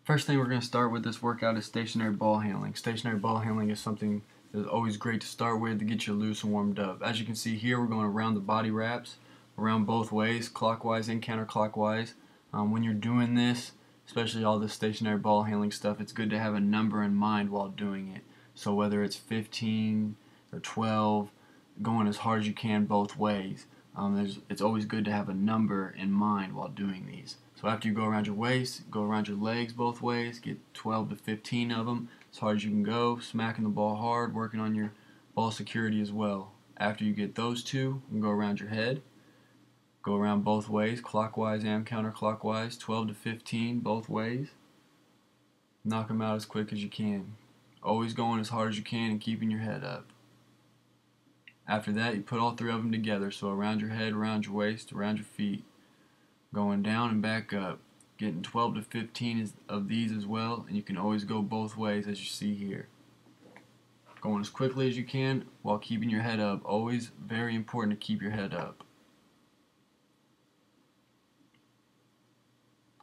First thing we're going to start with this workout is stationary ball handling. Stationary ball handling is something that's always great to start with to get you loose and warmed up. As you can see here, we're going around the body wraps, around both ways, clockwise and counterclockwise. When you're doing this, especially all this stationary ball handling stuff, it's good to have a number in mind while doing it. So whether it's 15 or 12, going as hard as you can both ways. It's always good to have a number in mind while doing these. So after you go around your waist, go around your legs both ways, get 12 to 15 of them as hard as you can go, smacking the ball hard, working on your ball security as well. After you get those two, you can go around your head, go around both ways, clockwise and counterclockwise, 12 to 15 both ways. Knock them out as quick as you can. Always going as hard as you can and keeping your head up. After that, you put all three of them together, so around your head, around your waist, around your feet. Going down and back up, getting 12 to 15 of these as well, and you can always go both ways as you see here. Going as quickly as you can while keeping your head up. Always very important to keep your head up.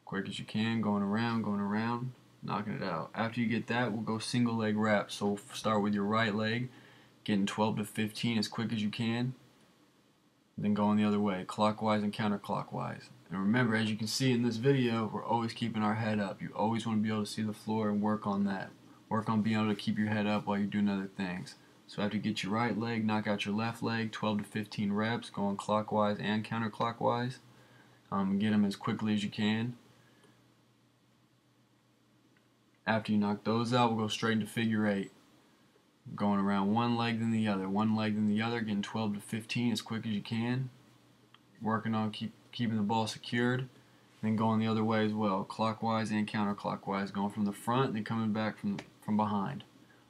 Quick as you can, going around, knocking it out. After you get that, we'll go single leg wraps. So we'll start with your right leg, getting 12 to 15 as quick as you can. Then going the other way, clockwise and counterclockwise. And remember, as you can see in this video, we're always keeping our head up. You always want to be able to see the floor and work on that. Work on being able to keep your head up while you're doing other things. So after you get your right leg, knock out your left leg, 12 to 15 reps, going clockwise and counterclockwise. Get them as quickly as you can. After you knock those out, we'll go straight into figure 8. Going around one leg then the other, getting 12 to 15 as quick as you can. Working on keeping the ball secured. Then going the other way as well, clockwise and counterclockwise, going from the front, then coming back from behind.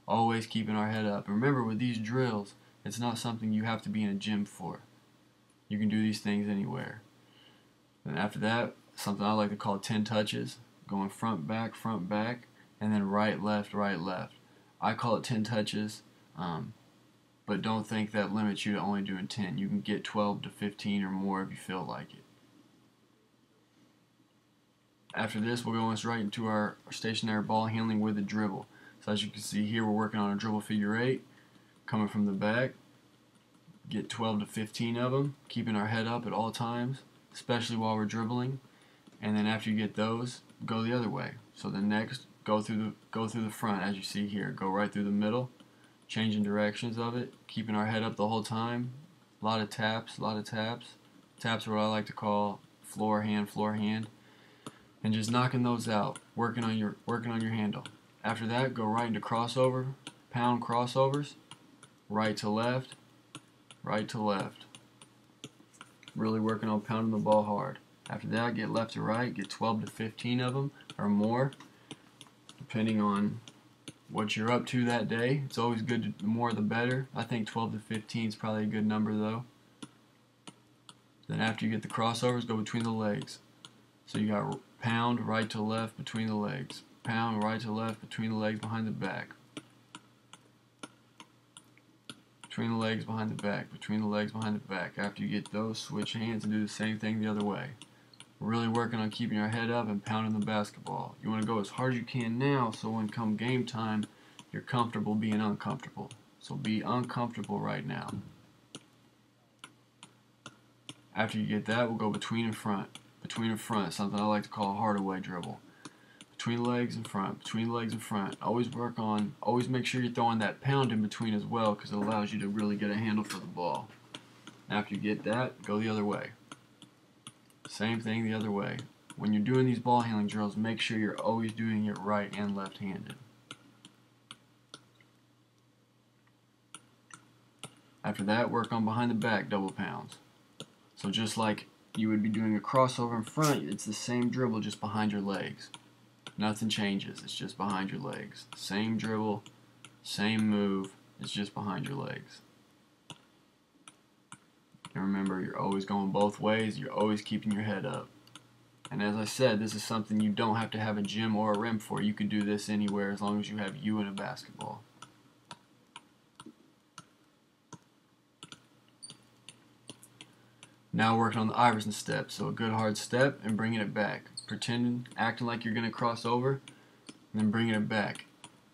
Always keeping our head up. Remember, with these drills, it's not something you have to be in a gym for. You can do these things anywhere. Then after that, something I like to call 10 touches, going front, back, and then right, left, right, left. I call it 10 touches, but don't think that limits you to only doing 10. You can get 12 to 15 or more if you feel like it. After this, we'll go right into our stationary ball handling with a dribble. So as you can see here, we're working on a dribble figure 8, coming from the back. Get 12 to 15 of them, keeping our head up at all times, especially while we're dribbling. And then after you get those, go the other way. So the next, go through the front as you see here. Go right through the middle, changing directions of it, keeping our head up the whole time. A lot of taps. Taps are what I like to call floor hand, and just knocking those out. Working on your handle. After that, go right into crossover, pound crossovers, right to left. Really working on pounding the ball hard. After that, get left to right, get 12 to 15 of them or more, depending on what you're up to that day. It's always good, the more the better. I think 12 to 15 is probably a good number though. Then after you get the crossovers, go between the legs. So you got pound right to left between the legs, pound right to left between the legs behind the back, between the legs behind the back, between the legs behind the back. After you get those, switch hands and do the same thing the other way. Really working on keeping your head up and pounding the basketball. You want to go as hard as you can now, so when come game time, you're comfortable being uncomfortable. So be uncomfortable right now. After you get that, we'll go between and front. Between and front, something I like to call a hardaway dribble. Between the legs and front, between the legs and front. Always make sure you're throwing that pound in between as well, because it allows you to really get a handle for the ball. After you get that, go the other way. Same thing the other way. When you're doing these ball handling drills, make sure you're always doing it right and left-handed. After that, work on behind the back double pounds. So just like you would be doing a crossover in front, it's the same dribble, just behind your legs. Nothing changes, it's just behind your legs. Same dribble, same move, it's just behind your legs. And remember, you're always going both ways, you're always keeping your head up. And as I said, this is something you don't have to have a gym or a rim for. You can do this anywhere as long as you have you and a basketball. Now working on the Iverson step. So a good hard step and bringing it back. Acting like you're going to cross over, and then bringing it back.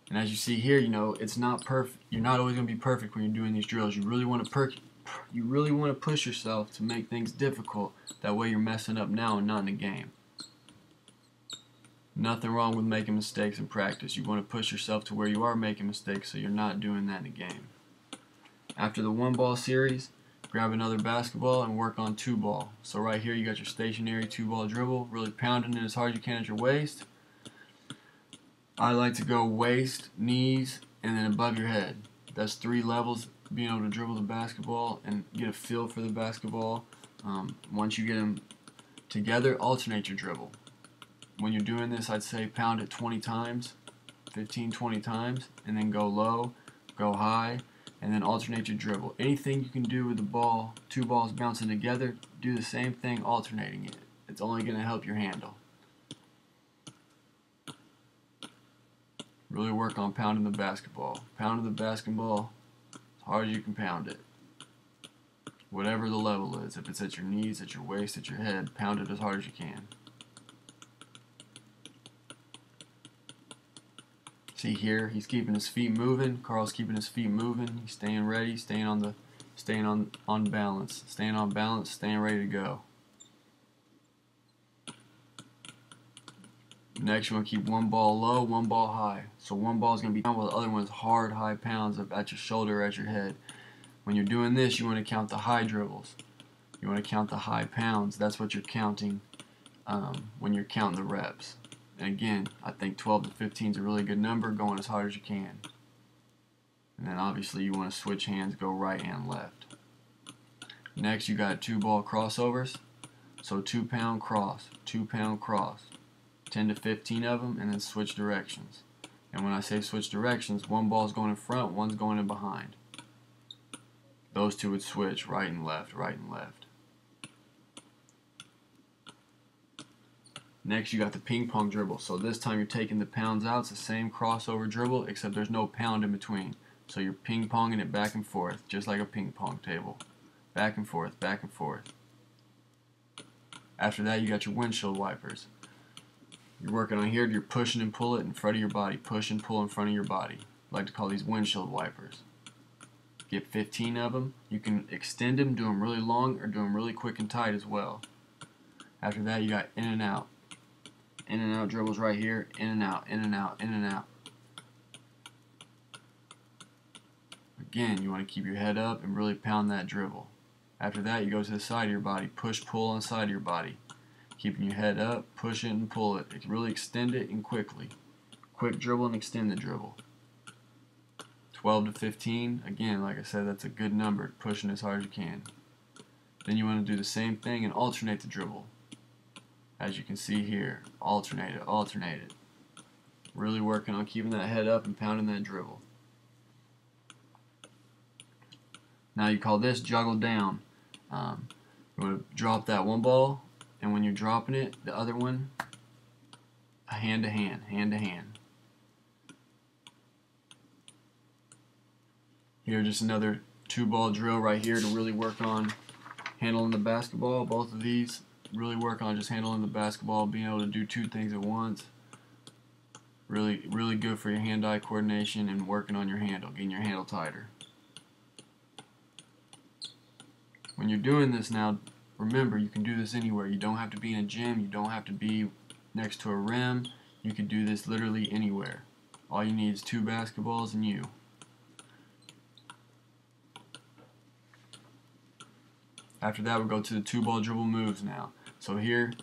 And as you see here, it's not perfect. You're not always going to be perfect when you're doing these drills. You really want to push yourself to make things difficult. That way you're messing up now and not in the game. Nothing wrong with making mistakes in practice. You want to push yourself to where you are making mistakes so you're not doing that in the game. After the 1-ball series, grab another basketball and work on 2-ball. So right here you got your stationary 2-ball dribble, really pounding it as hard as you can at your waist. I like to go waist, knees, and then above your head. That's 3 levels, being able to dribble the basketball and get a feel for the basketball. Once you get them together, alternate your dribble. When you're doing this, I'd say pound it 20 times, 15, 20 times, and then go low, go high, and then alternate your dribble. Anything you can do with the ball, 2 balls bouncing together, do the same thing, alternating it. It's only going to help your handle. Really work on pounding the basketball. Pounding the basketball as hard as you can pound it. Whatever the level is, if it's at your knees, at your waist, at your head, pound it as hard as you can. See here, he's keeping his feet moving. Carl's keeping his feet moving. He's staying ready, staying on balance, staying ready to go. Next, you want to keep 1 ball low, 1 ball high. So 1 ball is going to be down, while the other one is hard, high pounds at your shoulder or at your head. When you're doing this, you want to count the high dribbles. You want to count the high pounds. That's what you're counting when you're counting the reps. And again, I think 12 to 15 is a really good number, going as hard as you can. And then obviously you want to switch hands, go right and left. Next, you got 2-ball crossovers. So 2-pound cross, 2-pound cross. 10 to 15 of them, and then switch directions. And when I say switch directions, 1 ball is going in front, 1's going in behind. Those 2 would switch right and left, right and left. Next, you got the ping pong dribble. So this time you're taking the pounds out. It's the same crossover dribble, except there's no pound in between. So you're ping ponging it back and forth, just like a ping pong table. Back and forth, back and forth. After that, you got your windshield wipers. You're working on here, you're pushing and pull it in front of your body. Push and pull in front of your body. I like to call these windshield wipers. Get 15 of them. You can extend them, do them really long, or do them really quick and tight as well. After that, you got in and out. In and out dribbles right here. In and out, in and out, in and out. Again, you want to keep your head up and really pound that dribble. After that, you go to the side of your body. Push, pull on the side of your body. Keeping your head up, push it and pull it. It can really extend it and quickly. Quick dribble and extend the dribble. 12 to 15, again, like I said, that's a good number, pushing as hard as you can. Then you want to do the same thing and alternate the dribble. As you can see here, alternate it, alternate it. Really working on keeping that head up and pounding that dribble. Now you call this juggle down. You want to drop that 1 ball, and when you're dropping it, the other one, hand to hand, hand to hand. Here, just another 2-ball drill right here to really work on handling the basketball. Both of these really work on just handling the basketball, being able to do 2 things at once. Really, really good for your hand-eye coordination and working on your handle, getting your handle tighter. When you're doing this now, remember, you can do this anywhere. You don't have to be in a gym. You don't have to be next to a rim. You can do this literally anywhere. All you need is 2 basketballs and you. After that, we'll go to the 2-ball dribble moves now. So here,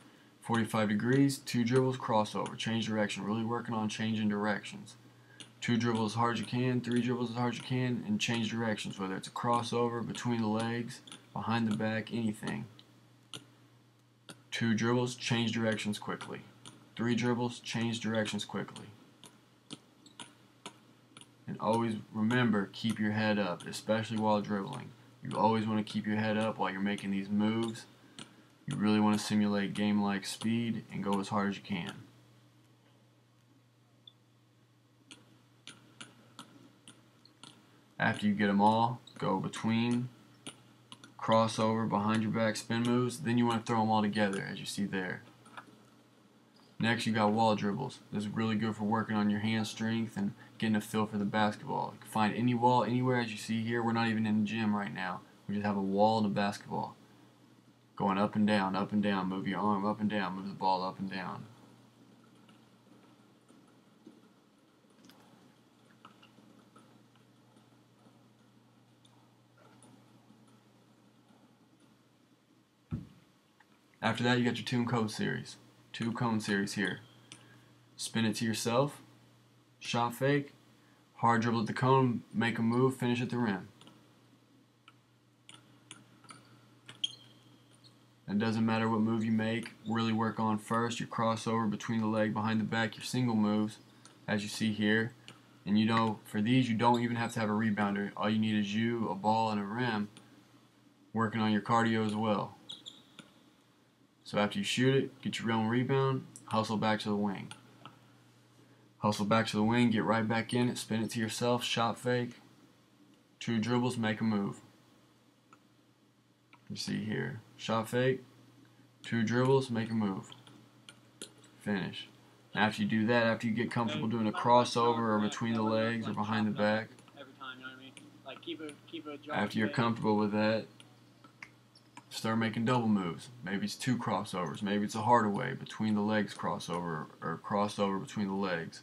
45 degrees, 2 dribbles, crossover, change direction. Really working on changing directions. 2 dribbles as hard as you can, 3 dribbles as hard as you can, and change directions, whether it's a crossover, between the legs, behind the back, anything. 2 dribbles, change directions quickly. 3 dribbles, change directions quickly. And always remember, keep your head up, especially while dribbling. You always want to keep your head up while you're making these moves. You really want to simulate game-like speed and go as hard as you can. After you get them all, go between, crossover, behind your back spin moves. Then you want to throw them all together, as you see there. Next, you got wall dribbles. This is really good for working on your hand strength and getting a feel for the basketball. You can find any wall anywhere, as you see here. We're not even in the gym right now. We just have a wall and a basketball. Going up and down, up and down. Move your arm up and down. Move the ball up and down. After that, you got your two-cone series. Two-cone series here. Spin it to yourself. Shot fake. Hard dribble at the cone. Make a move. Finish at the rim. It doesn't matter what move you make. Really work on first your crossover between the leg, behind the back, your single moves, as you see here. And you know, for these, you don't even have to have a rebounder. All you need is you, a ball, and a rim. Working on your cardio as well. So after you shoot it, get your own rebound, hustle back to the wing. Hustle back to the wing, get right back in it, spin it to yourself, shot fake, two dribbles, make a move. You see here, shot fake, two dribbles, make a move. Finish. After you do that, after you get comfortable doing a crossover or between the legs or behind the back, after you're comfortable with that, start making double moves. Maybe it's two crossovers. Maybe it's a harder way, between the legs crossover or crossover between the legs.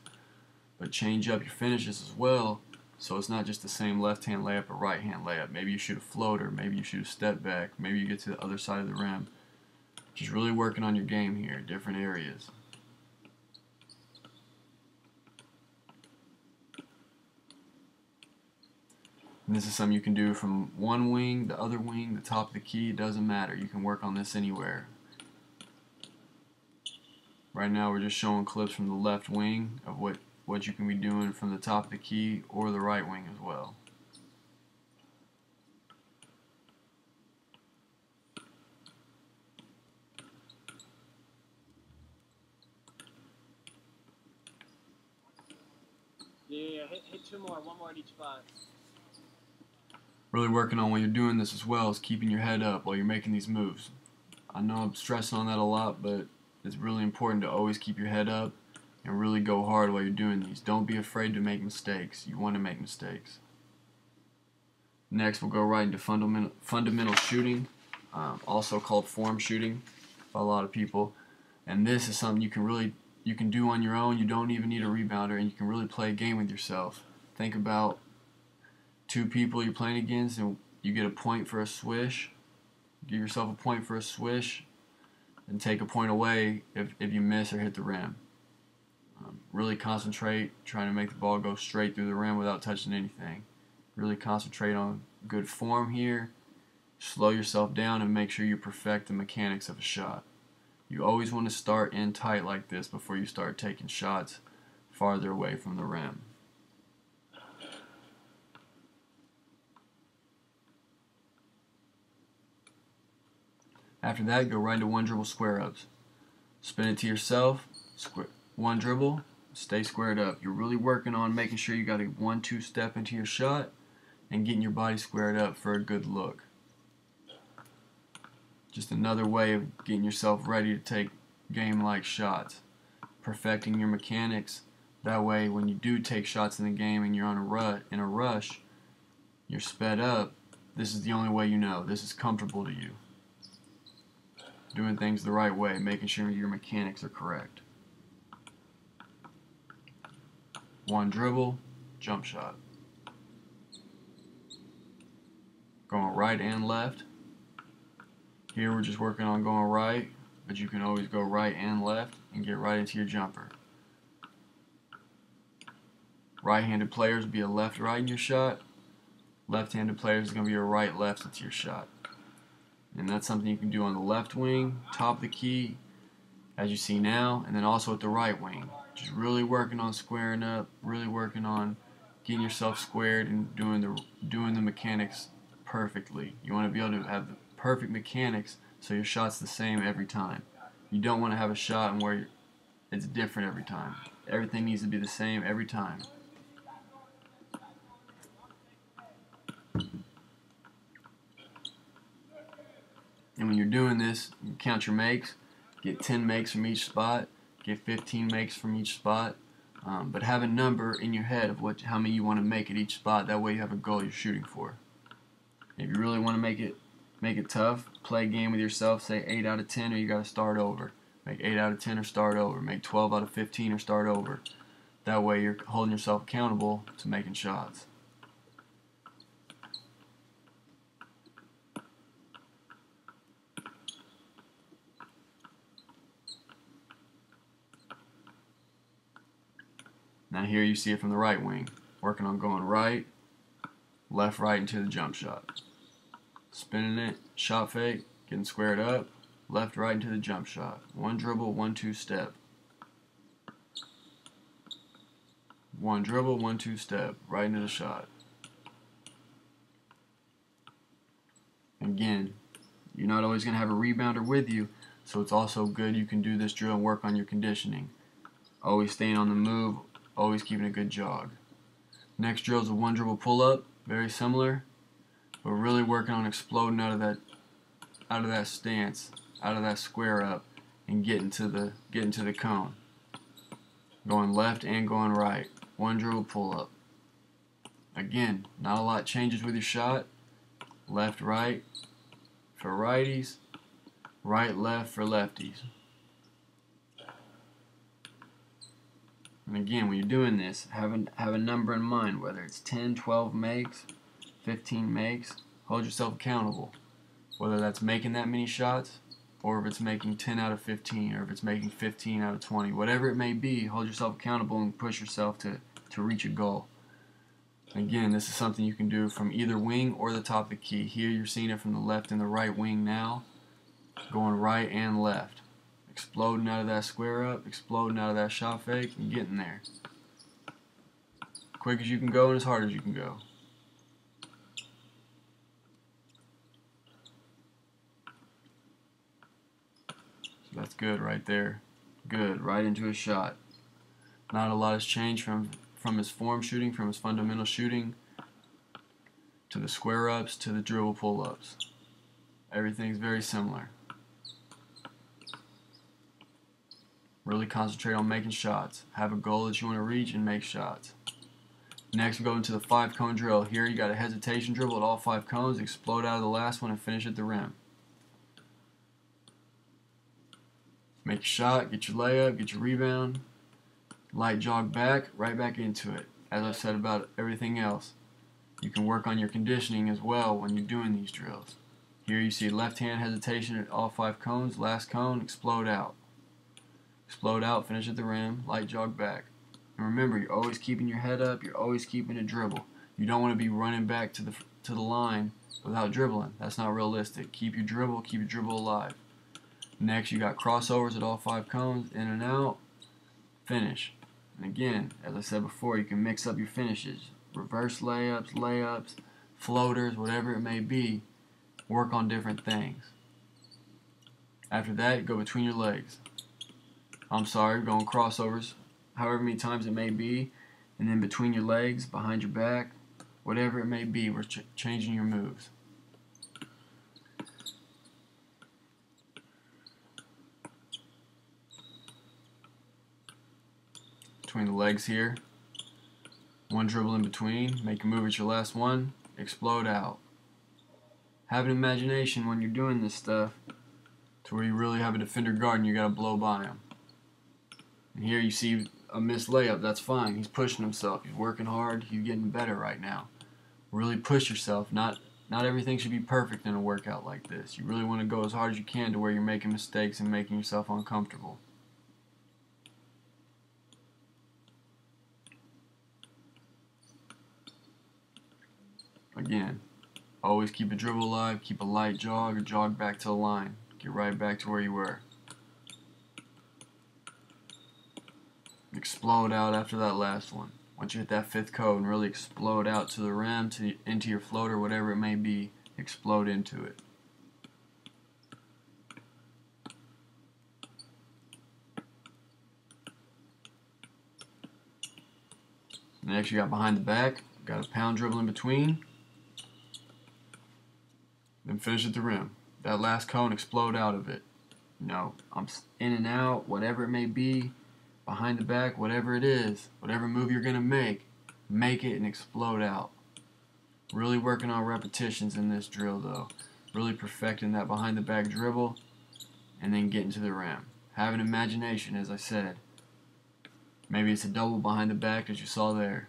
But change up your finishes as well, so it's not just the same left-hand layup or right-hand layup. Maybe you shoot a floater. Maybe you shoot a step back. Maybe you get to the other side of the rim. Just really working on your game here, different areas. And this is something you can do from one wing, the other wing, the top of the key. It doesn't matter. You can work on this anywhere. Right now we're just showing clips from the left wing of what you can be doing from the top of the key or the right wing as well. Yeah, hit two more, one more at each spot. Really working on when you're doing this as well is keeping your head up while you're making these moves. I know I'm stressing on that a lot, but it's really important to always keep your head up and really go hard while you're doing these. Don't be afraid to make mistakes. You want to make mistakes. Next, we'll go right into fundamental shooting, also called form shooting by a lot of people. And this is something you can do on your own. You don't even need a rebounder, and you can really play a game with yourself. Think about two people you're playing against, and you get a point for a swish. Give yourself a point for a swish, and take a point away if you miss or hit the rim. Really concentrate, trying to make the ball go straight through the rim without touching anything. Really concentrate on good form here. Slow yourself down and make sure you perfect the mechanics of a shot. You always want to start in tight like this before you start taking shots farther away from the rim. After that, go right into one dribble square ups. Spin it to yourself, one dribble, stay squared up. You're really working on making sure you got a 1-2 step into your shot and getting your body squared up for a good look. Just another way of getting yourself ready to take game-like shots. Perfecting your mechanics. That way, when you do take shots in the game and you're on in a rush, you're sped up, this is the only way you know. This is comfortable to you. Doing things the right way, making sure your mechanics are correct. One dribble, jump shot. Going right and left. Here we're just working on going right, but you can always go right and left and get right into your jumper. Right-handed players be a left-right in your shot. Left-handed players is going to be a right-left into your shot. And that's something you can do on the left wing, top of the key, as you see now, and then also at the right wing. Just really working on squaring up, really working on getting yourself squared and doing the mechanics perfectly. You want to be able to have the perfect mechanics so your shot's the same every time. You don't want to have a shot where it's different every time. Everything needs to be the same every time. And when you're doing this, you count your makes, get 10 makes from each spot, Get 15 makes from each spot. But have a number in your head of how many you want to make at each spot. That way you have a goal you're shooting for. If you really want to make it tough, play a game with yourself. Say 8 out of 10 or you got to start over. Make 8 out of 10 or start over. Make 12 out of 15 or start over. That way you're holding yourself accountable to making shots. Now here you see it from the right wing. Working on going right, left, right into the jump shot. Spinning it, shot fake, getting squared up, left, right into the jump shot. One dribble, 1-2 step. One dribble, 1-2 step, right into the shot. Again, you're not always going to have a rebounder with you, so it's also good you can do this drill and work on your conditioning. Always staying on the move, always keeping a good jog. Next drill is a one dribble pull up, very similar, but really working on exploding out of that stance, out of that square up, and getting to the cone. Going left and going right. One dribble pull up. Again, not a lot changes with your shot. Left, right for righties, right, left for lefties. And again, when you're doing this, have a number in mind, whether it's 10, 12 makes, 15 makes. Hold yourself accountable. Whether that's making that many shots, or if it's making 10 out of 15, or if it's making 15 out of 20. Whatever it may be, hold yourself accountable and push yourself to reach a goal. Again, this is something you can do from either wing or the top of the key. Here you're seeing it from the left and the right wing now, going right and left. Exploding out of that square up, exploding out of that shot fake, and getting there. Quick as you can go and as hard as you can go. So that's good right there. Good, right into his shot. Not a lot has changed from his form shooting, from his fundamental shooting, to the square ups, to the dribble pull ups. Everything's very similar. Really concentrate on making shots. Have a goal that you want to reach and make shots. Next we go into the 5-cone drill. Here you got a hesitation dribble at all 5 cones, explode out of the last one and finish at the rim. Make your shot, get your layup, get your rebound, light jog back, right back into it. As I've said about everything else, you can work on your conditioning as well when you're doing these drills. Here you see left hand hesitation at all 5 cones, last cone, explode out. Explode out, finish at the rim, light jog back. And remember, you're always keeping your head up, you're always keeping a dribble. You don't want to be running back to the line without dribbling. That's not realistic. Keep your dribble alive. Next, you got crossovers at all 5 cones, in and out, finish. And again, as I said before, you can mix up your finishes. Reverse layups, floaters, whatever it may be. Work on different things. After that, go between your legs. Going crossovers, however many times it may be, and then between your legs, behind your back, whatever it may be, we're changing your moves. Between the legs here, one dribble in between, make a move at your last one, explode out. Have an imagination when you're doing this stuff to where you really have a defender guard and you gotta blow by him. And here you see a missed layup, that's fine. He's pushing himself, he's working hard, he's getting better right now. Really push yourself. Not everything should be perfect in a workout like this. You really want to go as hard as you can to where you're making mistakes and making yourself uncomfortable. Again, always keep a dribble alive, keep a light jog or jog back to the line. Get right back to where you were. Explode out after that last one. Once you hit that 5th cone, really explode out to the rim, into your floater, whatever it may be, explode into it. Next you got behind the back, got a pound dribble in between, then finish at the rim. That last cone, explode out of it. I'm in and out, whatever it may be, behind the back, whatever it is, whatever move you're going to make it and explode out. Really working on repetitions in this drill though. Really perfecting that behind the back dribble and then getting to the rim. Have an imagination, as I said. Maybe it's a double behind the back as you saw there.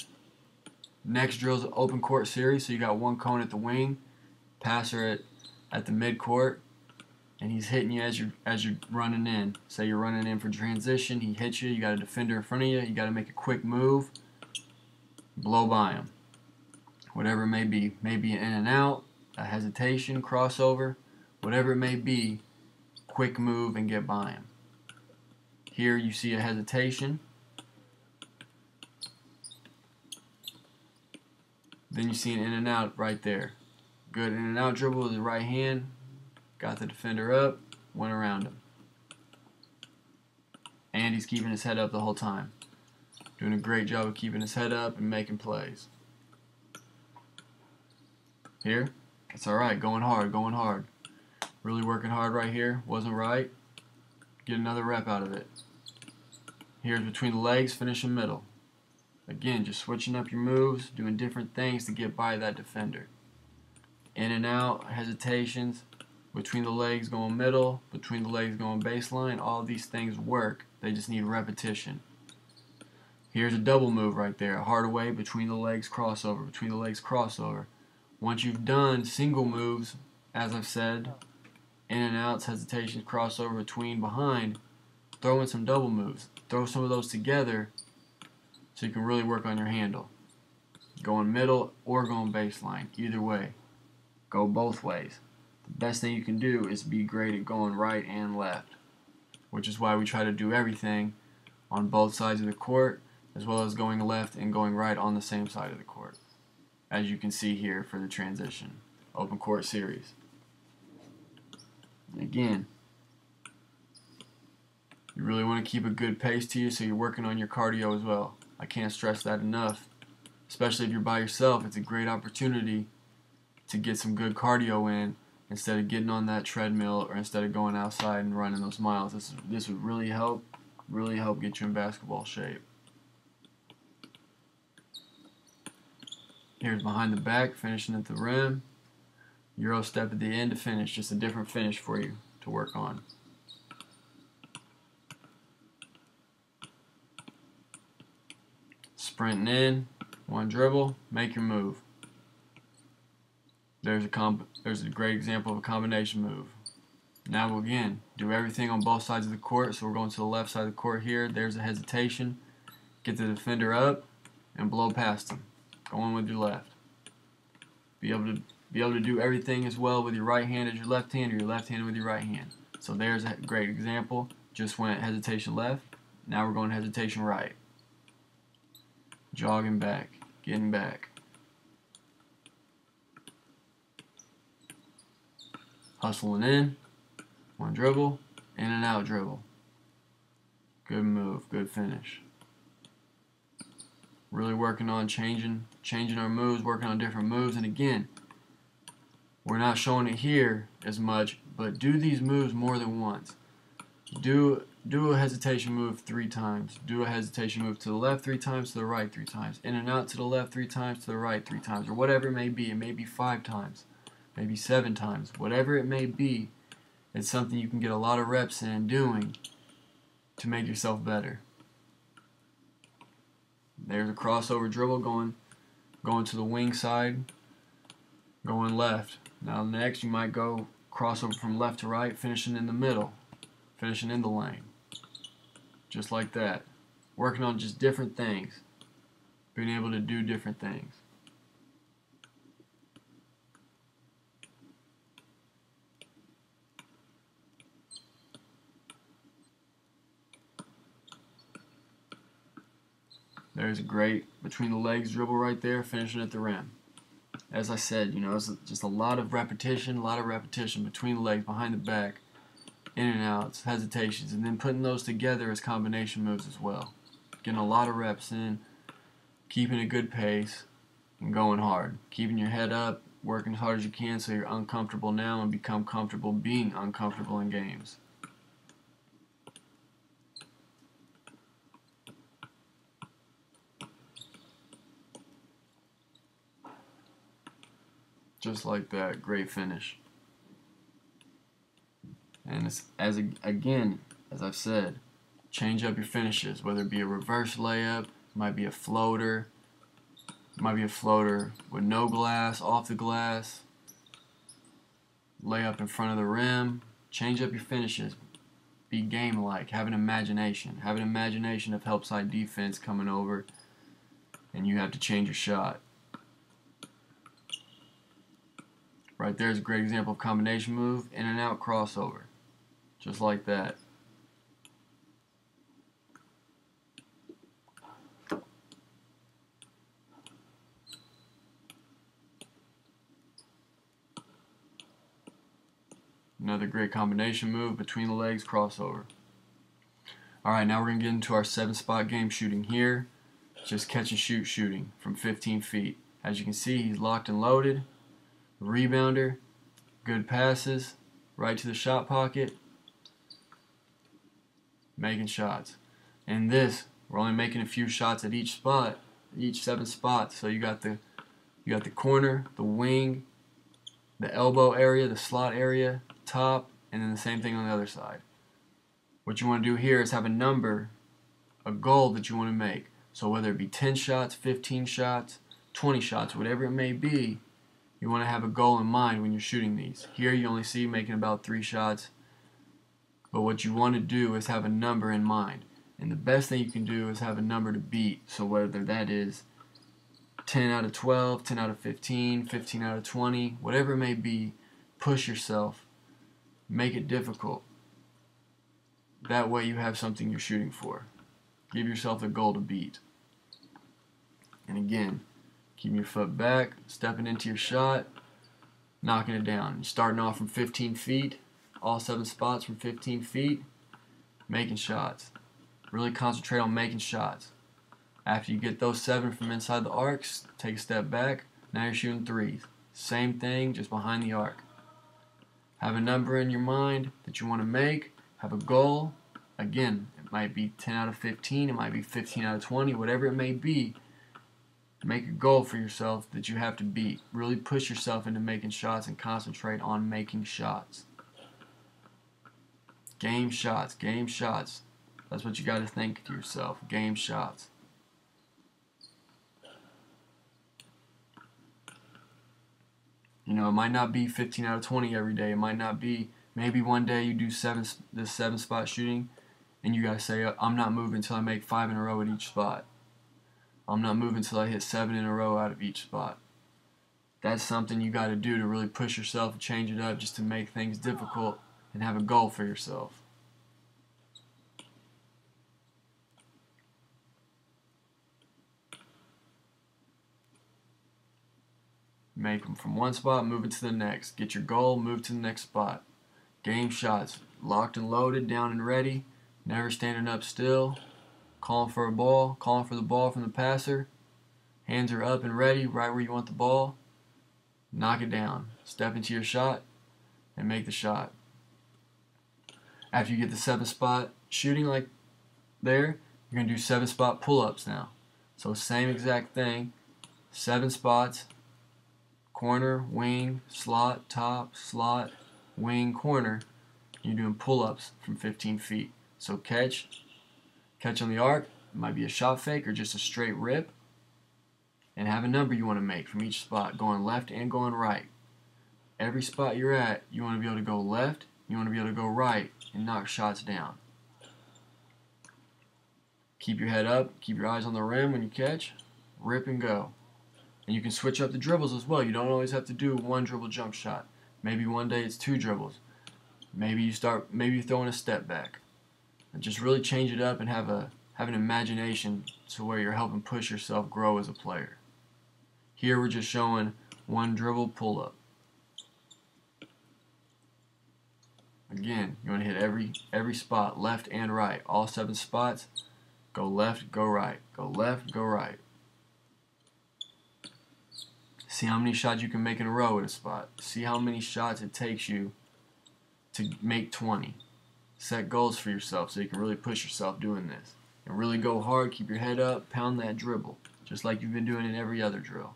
Next drill is an open court series, so you got one cone at the wing, passer at the mid court, and he's hitting you as you're running in. Say you're running in for transition, he hits you, you got a defender in front of you, you got to make a quick move, blow by him. Whatever it may be an in and out, a hesitation, crossover, whatever it may be, quick move and get by him. Here you see a hesitation. Then you see an in and out right there. Good in and out dribble with the right hand. Got the defender up, went around him. And he's keeping his head up the whole time. Doing a great job of keeping his head up and making plays. Here, it's alright, going hard. Really working hard right here. Wasn't right. Get another rep out of it. Here's between the legs, finishing middle. Again, just switching up your moves, doing different things to get by that defender. In and out, hesitations, between the legs going middle, between the legs going baseline, all of these things work. They just need repetition. Here's a double move right there, a hardaway, between the legs crossover, between the legs crossover. Once you've done single moves, as I've said, in and outs, hesitations, crossover, between, behind, throw in some double moves. Throw some of those together so you can really work on your handle. Going middle or going baseline, either way. Go both ways. The best thing you can do is be great at going right and left, which is why we try to do everything on both sides of the court, as well as going left and going right on the same side of the court, as you can see here for the transition open court series. And again, you really want to keep a good pace to you, so you're working on your cardio as well. I can't stress that enough. Especially if you're by yourself, it's a great opportunity to get some good cardio in instead of getting on that treadmill or instead of going outside and running those miles. This would really help get you in basketball shape. Here's behind the back, finishing at the rim. Euro step at the end to finish, just a different finish for you to work on. Sprinting in, one dribble, make your move. There's a great example of a combination move. Now we'll again do everything on both sides of the court. So we're going to the left side of the court here. There's a hesitation. Get the defender up and blow past him. Going with your left. Be able to do everything as well with your right hand as your left hand, or your left hand with your right hand. So there's a great example. Just went hesitation left. Now we're going hesitation right. Jogging back, getting back. Hustling in, one dribble, in and out dribble. Good move, good finish. Really working on changing our moves, working on different moves. And again, we're not showing it here as much, but do these moves more than once. Do a hesitation move 3 times. Do a hesitation move to the left 3 times, to the right 3 times. In and out to the left 3 times, to the right 3 times. Or whatever it may be. It may be 5 times. Maybe 7 times. Whatever it may be, it's something you can get a lot of reps in doing to make yourself better. There's a crossover dribble going to the wing side, going left. Now next you might go crossover from left to right, finishing in the middle, finishing in the lane. Just like that. Working on just different things. Being able to do different things. There's a great between the legs dribble right there, finishing at the rim. As I said, it's just a lot of repetition between the legs, behind the back, in and outs, hesitations, and then putting those together as combination moves as well. Getting a lot of reps in, keeping a good pace, and going hard. Keeping your head up, working as hard as you can so you're uncomfortable now and become comfortable being uncomfortable in games. Just like that. Great finish. And it's, again, as I've said, change up your finishes, whether it be a reverse layup, might be a floater, with no glass, off the glass, layup in front of the rim. Change up your finishes. Be game-like. Have an imagination. Have an imagination of help side defense coming over, and you have to change your shot. Right there is a great example of combination move, in and out crossover. Just like that. Another great combination move, between the legs, crossover. Alright, now we're going to get into our 7-spot game shooting here. Just catch and shoot shooting from 15 feet. As you can see, he's locked and loaded. Rebounder, good passes, right to the shot pocket, making shots. In this, we're only making a few shots at each spot, each 7 spots. So you got the corner, the wing, the elbow area, the slot area, top, and then the same thing on the other side. What you want to do here is have a number, a goal that you want to make. So whether it be 10 shots, 15 shots, 20 shots, whatever it may be, you want to have a goal in mind when you're shooting these. Here you only see making about 3 shots, but what you want to do is have a number in mind. And the best thing you can do is have a number to beat. So whether that is 10 out of 12, 10 out of 15, 15 out of 20, whatever it may be, push yourself. Make it difficult. That way you have something you're shooting for. Give yourself a goal to beat. And again, keeping your foot back, stepping into your shot, knocking it down. You're starting off from 15 feet, all 7 spots from 15 feet, making shots. Really concentrate on making shots. After you get those 7 from inside the arcs, take a step back. Now you're shooting 3s. Same thing, just behind the arc. Have a number in your mind that you want to make. Have a goal. Again, it might be 10 out of 15. It might be 15 out of 20. Whatever it may be, make a goal for yourself that you have to beat. Really push yourself into making shots and concentrate on making shots. Game shots. Game shots. That's what you got to think to yourself. Game shots. You know, it might not be 15 out of 20 every day. It might not be, maybe one day you do this 7-spot shooting and you got to say, I'm not moving until I make 5 in a row at each spot. I'm not moving until I hit 7 in a row out of each spot. That's something you got to do to really push yourself and change it up, just to make things difficult and have a goal for yourself. Make them from one spot, move it to the next. Get your goal, move to the next spot. Game shots. Locked and loaded, down and ready. Never standing up still. Calling for a ball, calling for the ball from the passer. Hands are up and ready, right where you want the ball. Knock it down. Step into your shot and make the shot. After you get the 7-spot shooting like there, you're going to do 7-spot pull-ups now. So same exact thing. 7 spots. Corner, wing, slot, top, slot, wing, corner. You're doing pull-ups from 15 feet. So catch on the arc. It might be a shot fake or just a straight rip. And have a number you want to make from each spot, going left and going right. Every spot you're at, you want to be able to go left, you want to be able to go right, and knock shots down. Keep your head up, keep your eyes on the rim when you catch, rip and go. And you can switch up the dribbles as well. You don't always have to do one dribble jump shot. Maybe one day it's 2 dribbles. Maybe you're throwing a step back. And just really change it up and have an imagination to where you're helping push yourself grow as a player. Here we're just showing one dribble pull up. Again, you want to hit every spot, left and right. All 7 spots. Go left, go right. Go left, go right. See how many shots you can make in a row at a spot. See how many shots it takes you to make 20. Set goals for yourself so you can really push yourself doing this. And really go hard, keep your head up, pound that dribble, just like you've been doing in every other drill.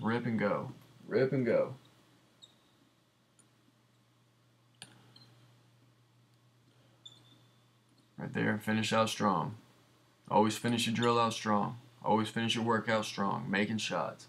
Rip and go. Rip and go. Right there. Finish out strong. Always finish your drill out strong. Always finish your workout strong. Making shots.